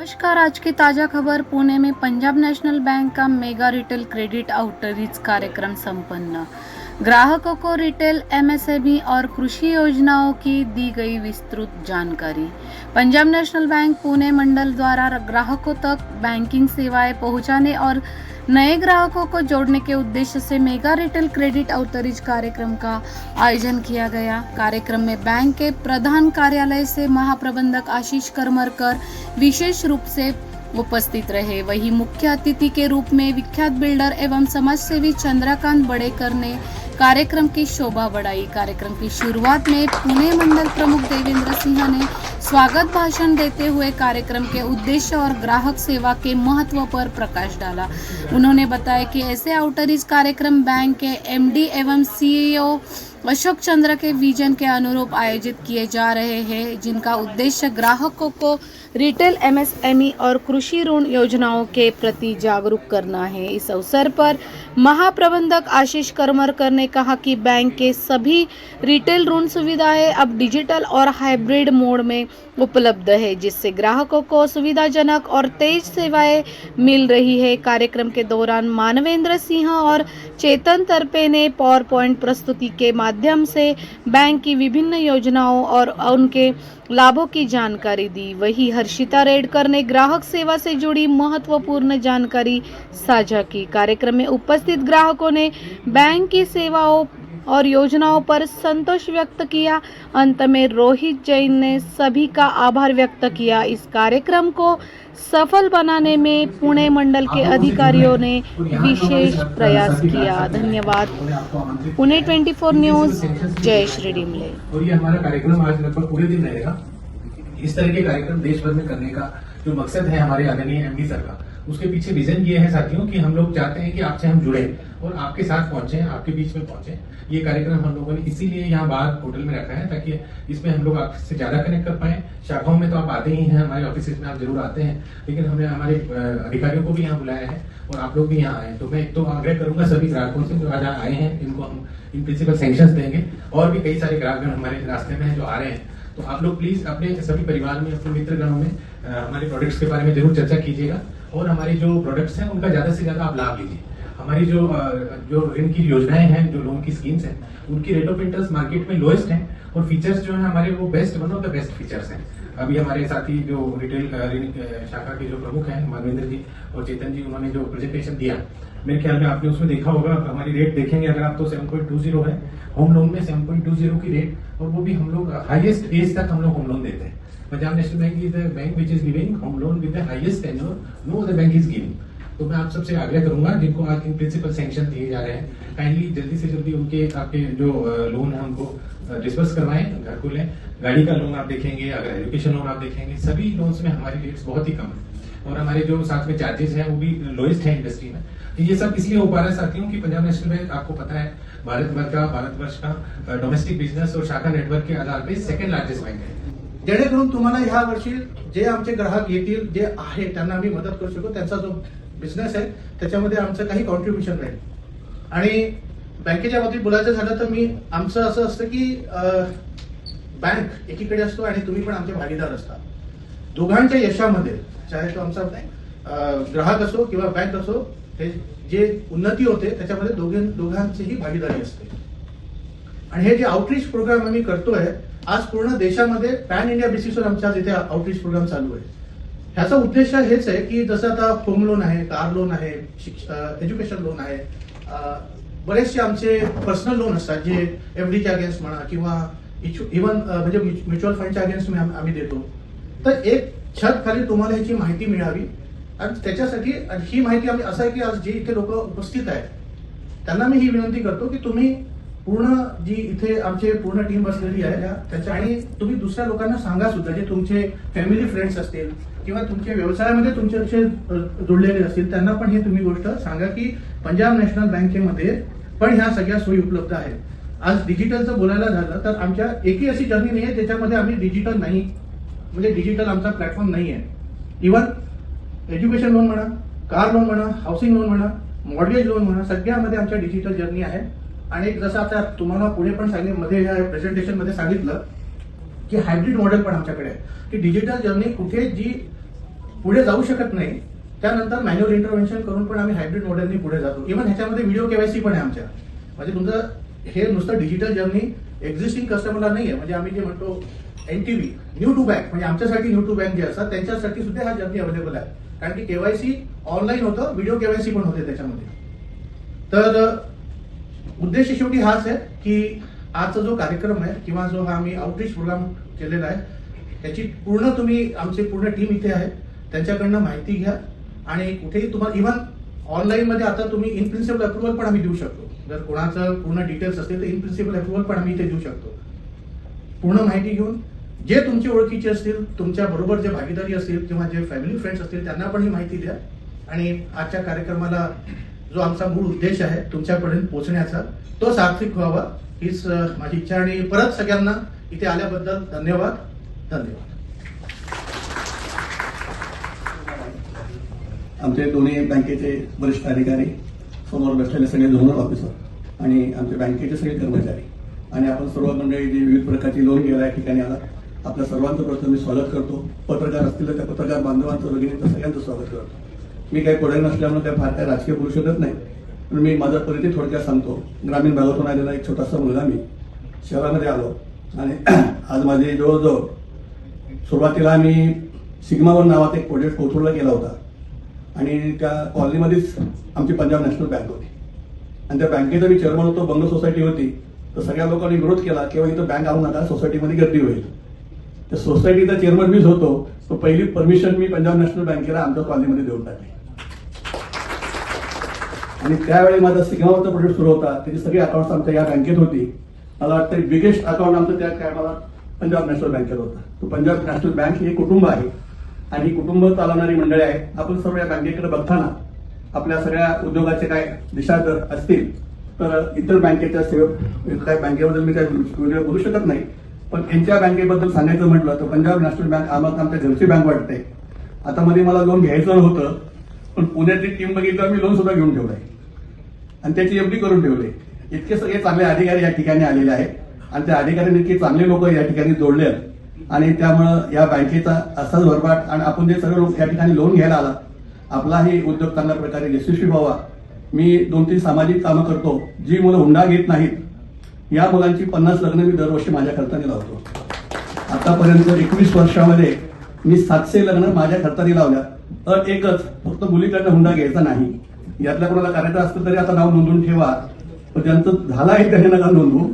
नमस्कार। आज की ताज़ा खबर। पुणे में पंजाब नेशनल बैंक का मेगा रिटेल क्रेडिट आउटरीच कार्यक्रम संपन्न। ग्राहकों को रिटेल, एमएसएमई और कृषि योजनाओं की दी गई विस्तृत जानकारी। पंजाब नेशनल बैंक पुणे मंडल द्वारा ग्राहकों तक बैंकिंग सेवाएं पहुंचाने और नए ग्राहकों को जोड़ने के उद्देश्य से मेगा रिटेल क्रेडिट आउटरीच कार्यक्रम का आयोजन किया गया। कार्यक्रम में बैंक के प्रधान कार्यालय से महाप्रबंधक आशीष करमरकर विशेष रूप से उपस्थित रहे। वहीं मुख्य अतिथि के रूप में विख्यात बिल्डर एवं समाजसेवी चंद्रकांत बड़ेकर ने कार्यक्रम की शोभा बढ़ाई। कार्यक्रम की शुरुआत में पुणे मंडल प्रमुख देवेंद्र सिंह ने स्वागत भाषण देते हुए कार्यक्रम के उद्देश्य और ग्राहक सेवा के महत्व पर प्रकाश डाला। उन्होंने बताया कि ऐसे आउटरीच कार्यक्रम बैंक के एमडी एवं सीईओ अशोक चंद्र के विजन के अनुरूप आयोजित किए जा रहे हैं, जिनका उद्देश्य ग्राहकों को रिटेल, एमएसएमई और कृषि ऋण योजनाओं के प्रति जागरूक करना है। इस अवसर पर महाप्रबंधक आशीष करमरकर ने कहा कि बैंक के सभी रिटेल ऋण सुविधाएं अब डिजिटल और हाइब्रिड मोड में उपलब्ध है, जिससे ग्राहकों को सुविधाजनक और तेज सेवाएं मिल रही है। कार्यक्रम के दौरान मानवेंद्र सिंह और चेतन तरपे ने पावर पॉइंट प्रस्तुति के माध्यम से बैंक की विभिन्न योजनाओं और उनके लाभों की जानकारी दी। वहीं हर्षिता रेडकर ने ग्राहक सेवा से जुड़ी महत्वपूर्ण जानकारी साझा की। कार्यक्रम में उपस्थित ग्राहकों ने बैंक की सेवाओं और योजनाओं पर संतोष व्यक्त किया। अंत में रोहित जैन ने सभी का आभार व्यक्त किया। इस कार्यक्रम को सफल बनाने में पुणे मंडल के अधिकारियों ने विशेष प्रयास किया। धन्यवाद। पुणे 24 न्यूज, जय श्री डिमले। और ये हमारा कार्यक्रम आज लगभग पूरे दिन रहेगा। इस तरह के कार्यक्रम देश भर में करने का जो मकसद है हमारे आदरणीय एमडी सर का, उसके पीछे विजन ये है साथियों कि हम लोग चाहते हैं कि आपसे हम जुड़े और आपके साथ पहुंचे, आपके बीच में पहुंचे। ये कार्यक्रम हम लोगों ने इसीलिए यहाँ बाहर होटल में रखा है ताकि इसमें हम लोग आपसे ज्यादा कनेक्ट कर पाए। शाखाओं में तो आप आते ही हैं, हमारे ऑफिस में आप जरूर आते हैं, लेकिन हमने हमारे अधिकारियों को भी यहाँ बुलाया है और आप लोग भी यहाँ आए। तो मैं एक तो आग्रह करूंगा सभी ग्राहकों से जो आज आए हैं, इनको हम इन प्रिंसिपल सैंक्शंस देंगे और भी कई सारे ग्राहकगण हमारे रास्ते में हैं जो आ रहे हैं। तो आप लोग प्लीज अपने सभी परिवार में, अपने मित्रगणों में हमारे प्रोडक्ट्स के बारे में जरूर चर्चा कीजिएगा और हमारे जो प्रोडक्ट्स हैं उनका ज्यादा से ज्यादा आप लाभ लीजिए। हमारी जो ऋण की योजनाएं हैं, जो लोन की स्कीम्स हैं, उनकी रेट ऑफ इंटरेस्ट मार्केट में लोएस्ट है और फीचर्स जो है हमारे वो best, one of the best features हैं। अभी हमारे साथी जो रिटेल ऋण शाखा के जो प्रमुख हैं मानवेंद्र जी और चेतन जी, उन्होंने जो प्रेजेंटेशन दिया, मेरे ख्याल में आपने उसमें देखा होगा। हमारी रेट देखेंगे अगर आप तो 7.20 है होम लोन में, 7.20 की रेट, और वो भी हम लोग हाईएस्ट एज तक हम लोग होम लोन देते हैं। Punjab national bank is the bank which is giving home loan with the highest tenure, no other bank is giving. तो मैं आप सबसे आग्रह करूंगा जिनको आज इन प्रिंसिपल सैंक्शन दिए जा रहे हैं, काइंडली जल्दी से जल्दी उनके आपके जो लोन है उनको डिस्पर्स करवाएं, घर को लें। गाड़ी का लोन आप देखेंगे, अगर एजुकेशन लोन आप देखेंगे, सभी लोन्स में हमारी रेट्स बहुत ही कम है और हमारे जो साथ में चार्जेस हैं वो भी लोएस्ट है इंडस्ट्री में। ये सब इसलिए हो पा रहा है साथियों कि पंजाब नेशनल बैंक आपको पता है भारतवर्ष का डोमेस्टिक बिजनेस और शाखा नेटवर्क के आधार पर सेकंड लार्जेस्ट बैंक है। जेणेकरून तुम्हाला ह्या वर्षी जे आमचे ग्राहक येतील, जे आहे त्यांना आम्ही मदत करू शकू, त्यांचा जो बिझनेस आहे त्याच्यामध्ये आमचं काही कॉन्ट्रीब्युशन राहील। आणि बँकेच्या बाबतीत बोलायचं झालं तर आमचं असं असतं की बँक एकीकडे असतो आणि तुम्ही पण आमचे भागीदार असता। दोघांच्या यशामध्ये, चाहे तो आमचा ग्राहक असो किंवा बँक असो, ते जे उन्नती होते त्याच्यामध्ये दोघांचीही भागीदारी असते। आणि हे जे आउटरीच प्रोग्राम आम्ही करतोय आज पूर्ण देशामध्ये पॅन इंडिया बेसिसवर आमच्या इथे आउटरीच प्रोग्राम चालू आहे। ह्याचा उद्देश हेच आहे की जसं आता होम लोन आहे, कार लोन आहे, एज्युकेशन लोन आहे, बरेचसे आमचे पर्सनल लोन असतात जे एफडीच्या अगेन्स्ट म्हणा किंवा इव्हन म्हणजे म्युच्युअल फंडच्या अगेन्स्ट आम्ही देतो। तर एक छत खाली तुम्हाला ह्याची माहिती मिळावी आणि त्याच्यासाठी ही माहिती आम्ही असं आहे की आज जे इथे लोक उपस्थित आहेत त्यांना मी ही विनंती करतो की तुम्ही पूर्ण जी इथे आमचे पूर्ण टीम बसलेली आहे त्याच्या, आणि तुम्ही दुसऱ्या लोकांना सांगा सुद्धा, जे तुमचे फॅमिली फ्रेंड्स असतील किंवा तुमच्या व्यवसायामध्ये तुमच्याशी जोडलेले असतील, त्यांना पण ही तुम्ही गोष्ट सांगा की पंजाब नॅशनल बँकेमध्ये पण ह्या सगळ्या सोयी उपलब्ध आहेत। आज डिजिटलचं बोलायला झालं तर आमच्या एकही अशी जर्नी नाही आहे ज्याच्यामध्ये आम्ही डिजिटल नाही, म्हणजे डिजिटल आमचा प्लॅटफॉर्म नाही आहे। इव्हन एज्युकेशन लोन म्हणा, कार लोन म्हणा, हाऊसिंग लोन म्हणा, मॉर्गेज लोन म्हणा, सगळ्यामध्ये आमच्या डिजिटल जर्नी आहे। आणि जसं आता तुम्हाला पुढे पण मध्ये या प्रेझेंटेशन मध्ये सांगितलं की हायब्रिड मॉडेल पण आमच्याकडे आहे की डिजिटल जर्नी कुठे जी पुढे जाऊ शकत नाही, त्यानंतर मॅन्युअल इंटरव्हेन्शन करून पण आम्ही हायब्रिड मॉडेलनी पुढे जातो. इव्हन ह्याच्यामध्ये व्हिडिओ केवायसी पण आहे आमच्या. म्हणजे तुमचं हे नुसतं डिजिटल जर्नी एक्झिस्टिंग कस्टमरला नाही आहे. म्हणजे आम्ही जे म्हणतो एनटीव्ही न्यू टू बँक, म्हणजे आमच्यासाठी न्यू टू बँक जे असतात त्यांच्यासाठी सुद्धा हा जर्नी अवेलेबल आहे. कारण की केवायसी ऑनलाईन होतं, व्हिडिओ केवायसी पण होते त्याच्यामध्ये. तर उद्देश शेवटी हाच आहे की आजचा जो कार्यक्रम आहे किंवा जो हा आम्ही आउटरीच प्रोग्राम केलेला आहे त्याची पूर्ण तुम्ही आमची पूर्ण टीम इथे आहे, त्यांच्याकडनं माहिती घ्या. आणि कुठेही तुम्हाला इव्हन ऑनलाईन मध्ये आता तुम्ही इन प्रिन्सिपल अप्रुव्हल पण आम्ही देऊ शकतो. जर कोणाचं पूर्ण डिटेल्स असतील तर इन प्रिन्सिपल अप्रुव्हल पण आम्ही इथे देऊ शकतो. पूर्ण माहिती घेऊन जे तुमची ओळखीचे असतील, तुमच्या बरोबर जे भागीदारी असतील किंवा जे फॅमिली फ्रेंड्स असतील त्यांना पण ही माहिती द्या. आणि आजच्या कार्यक्रमाला जो आमचा मूळ उद्देश आहे तुमच्यापर्यंत पोहोचण्याचा तो सार्थक व्हावा हीच माझी इच्छा. आणि परत सगळ्यांना इथे आल्याबद्दल धन्यवाद. आमचे दोन्ही बँकेचे वरिष्ठ अधिकारी, समोर बसलेले सगळे झोनल ऑफिसर आणि आमच्या बँकेचे सगळे कर्मचारी आणि आपण सर्व मंडळी जी विविध प्रकारची लोन घ्यायला या ठिकाणी आला, आपल्या सर्वांचं प्रथम मी स्वागत करतो. पत्रकार असतील तर त्या पत्रकार बांधवांचं, भगिनींचं सगळ्यांचं स्वागत करतो. मी काही पुढे नसल्यामुळे त्या फार काही राजकीय बोलू शकत नाही, पण मी माझा परिचय थोडक्यात सांगतो. ग्रामीण भागातून आलेला एक छोटासा मुलगा मी शहरामध्ये आलो आणि आज माझे जवळजवळ सुरुवातीला आम्ही सिग्मा वन नावाचा एक प्रोजेक्ट कोथरूडला केला होता आणि त्या कॉलनीमध्येच आमची पंजाब नॅशनल बँक होती आणि त्या बँकेचा मी चेअरमन होतो. बंग सोसायटी होती, तर सगळ्या लोकांनी विरोध केला किंवा इथं बँक आणू नका, सोसायटीमध्ये गर्दी होईल. त्या सोसायटीचा चेअरमन मीच होतो, तो पहिली परमिशन मी पंजाब नॅशनल बँकेला आमच्या कॉलनीमध्ये देऊन टाकली. आणि त्यावेळी माझा सिग्मावरचा प्रोजेक्ट सुरू होता, त्याची सगळी अकाउंट्स आमच्या या बँकेत होती. मला वाटतं बिगेस्ट अकाउंट आमचं त्या टायमाला पंजाब नॅशनल बँकेत होता. तो पंजाब नॅशनल बँक हे कुटुंब आहे आणि ही कुटुंब चालवणारी मंडळी आहे. आपण सर्व या बँकेकडे बघताना आपल्या सगळ्या उद्योगाचे काय दिशा जर असतील तर इतर बँकेच्या सेवक काय बँकेबद्दल मी काय बोलू शकत नाही, पण यांच्या बँकेबद्दल सांगायचं म्हटलं तर पंजाब नॅशनल बँक आम्हाला आमच्या घरची बँक वाटते. आता मध्ये मला लोन घ्यायचं नव्हतं, पण पुण्याची टीम बघितल्यावर मी लोन सुद्धा घेऊन ठेवलंय आणि त्याची एफडी करून ठेवले. इतके सगळे चांगले अधिकारी या ठिकाणी आलेले आहेत आणि त्या अधिकाऱ्यांनी इतके चांगले लोक या ठिकाणी जोडले आणि त्यामुळं या बँकेचा असाच भरपाट आणि आपण जे सगळे लोक या ठिकाणी लोन घ्यायला आला, आपलाही उद्योग चांगल्या प्रकारे यशस्वी व्हावा. मी 2-3 सामाजिक कामं करतो. जी मुलं हुंडा घेत नाहीत या मुलांची 50 लग्न मी दरवर्षी माझ्या खर्चाने लावतो. आतापर्यंत 21 वर्षामध्ये मी 700 लग्न माझ्या खर्चाने लावल्या. एकच फक्त मुलीकडनं हुंडा घ्यायचा नाही. यातल्या कोणाला करायचं असतं तरी आता नाव नोंदवून ठेवा, पण ज्यांचं झालं आहे त्याने नका नोंदवू.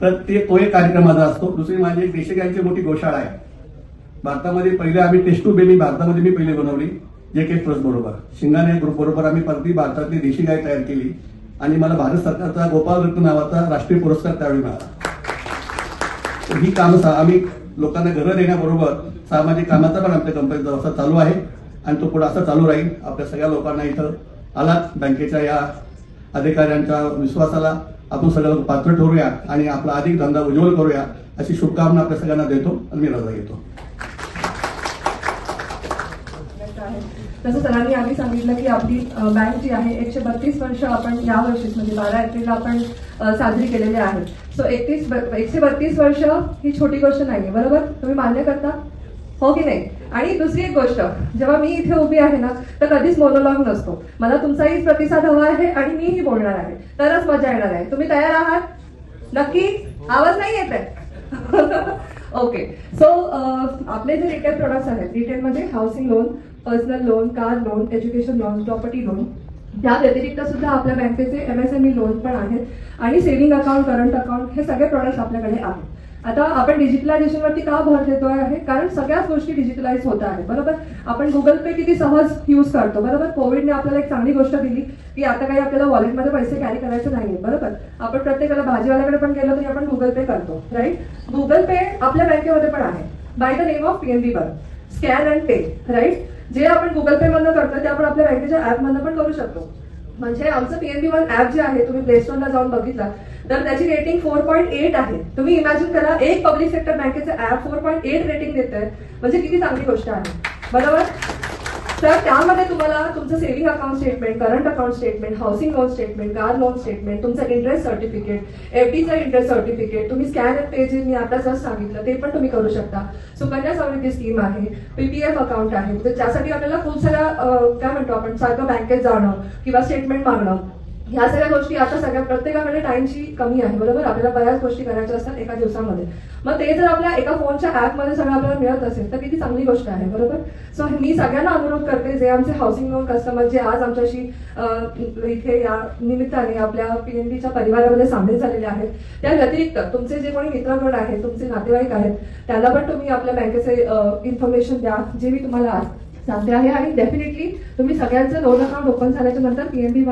तर तो एक कार्यक्रम माझा असतो. दुसरी माझी एक देशी गायची मोठी गोशाळा आहे. भारतामध्ये पहिले आम्ही टेस्ट टू बेबी भारतामध्ये मी पहिले बनवली JK ट्रस्ट बरोबर, शिंगाणे ग्रुप बरोबर आम्ही परती भारतातली देशी गाय तयार केली आणि मला भारत सरकारचा गोपाल रत्न नावाचा राष्ट्रीय पुरस्कार त्यावेळी मिळाला. ही कामं आम्ही लोकांना घरं देण्याबरोबर सामाजिक कामाचा पण आमच्या कंपनीचा व्यवसाय चालू आहे आणि तो पुढे असा चालू राहील. आपल्या सगळ्या लोकांना इथं आलात बँकेच्या या अधिकाऱ्यांच्या विश्वासाला आपण सगळं पात्र ठरूया आणि आपला अधिक धंदा उज्ज्वल करूया अशी शुभकामना आपल्या सगळ्यांना देतो आणि मी रजा घेतो. तसं सरांनी आधी सांगितलं की आपली बँक जी आहे 132 वर्ष आपण या वर्षीच म्हणजे 12 एप्रिलला आपण साजरी केलेली आहे. सो 132 वर्ष ही छोटी गोष्ट नाहीये, बरोबर? तुम्ही मान्य करता, हो की नाही? आणि दुसरी एक गोष्ट, जेव्हा मी इथे उभी आहे ना तर कधीच मोनोलॉग नसतो. मला तुमचाही प्रतिसाद हवा आहे आणि मीही बोलणार आहे, तरच मजा येणार आहे. तुम्ही तयार आहात? नक्की? आवाज नाही येत आहे? ओके. सो आपले जे रिटेल प्रोडक्ट्स आहेत, रिटेलमध्ये housing loan, personal loan, car loan, education loan, property loan, त्या व्यतिरिक्त सुद्धा आपल्या बँकेचे MSME लोन पण आहेत आणि सेव्हिंग अकाउंट, करंट अकाउंट हे सगळे प्रोडक्ट्स आपल्याकडे आहेत. आता आपण डिजिटलायझेशनवरती का भर देतोय आहे? कारण सगळ्याच गोष्टी डिजिटलाइज होत आहेत, बरोबर? आपण गुगल पे किती सहज युज करतो, बरोबर? कोविडने आपल्याला एक चांगली गोष्ट दिली की आता काही आपल्याला वॉलेटमध्ये पैसे कॅरी करायचे नाहीये, बरोबर? आपण प्रत्येकाला भाजीवाल्याकडे पण गेलो तरी आपण गुगल पे करतो, राईट? गुगल पे आपल्या बँकेमध्ये पण आहे by the name of PNB बर, स्कॅन अँड पे, राईट? जे आपण गुगल पे मधनं करतो ते आपण आपल्या बँकेच्या ऍप मधनं पण करू शकतो. म्हणजे आमचं PNB वन ऍप जे आहे, तुम्ही प्ले स्टोरला जाऊन बघितलं तर त्याची रेटिंग 4.8 आहे. तुम्ही इमॅजिन करा, एक पब्लिक सेक्टर बँकेचं ऍप 4.8 रेटिंग देत आहे, म्हणजे किती चांगली गोष्ट आहे, बरोबर? तर त्यामध्ये तुम्हाला तुमचं saving account statement, current account statement, housing loan statement, car loan statement, तुमचं इंटरेस्ट सर्टिफिकेट, एफडीचं इंटरेस्ट सर्टिफिकेट, तुम्ही स्कॅन अँड पे जे मी आता जस्ट सांगितलं ते पण तुम्ही करू शकता. सुकन्या समृद्धी स्कीम आहे, पीपीएफ अकाउंट आहे, तर त्यासाठी आपल्याला खूप साऱ्या काय म्हणतो आपण सारखं बँकेत जाणं किंवा स्टेटमेंट मागणं, ह्या सगळ्या गोष्टी आता सगळ्या प्रत्येकाकडे टाइमची कमी आहे, बरोबर. आपल्याला बऱ्याच गोष्टी करायच्या असतात एका दिवसामध्ये. मग ते जर आपल्या एका फोनच्या ऍपमध्ये सगळं आपल्याला मिळत असेल तर किती चांगली गोष्ट आहे, बरोबर. सो मी सगळ्यांना अनुरोध करते, जे आमचे हाऊसिंग लोन कस्टमर जे आज आमच्याशी इथे या निमित्ताने आपल्या पीएनबीच्या परिवारामध्ये सामील झालेले आहेत, त्या व्यतिरिक्त तुमचे जे कोणी मित्रगण आहेत, तुमचे नातेवाईक आहेत, त्यांना पण तुम्ही आपल्या बँकेचे इन्फॉर्मेशन द्या, जे मी तुम्हाला आज सांगते आहे. आणि डेफिनेटली तुम्ही सगळ्यांचं लोन अकाउंट ओपन झाल्याच्या नंतर पीएनबी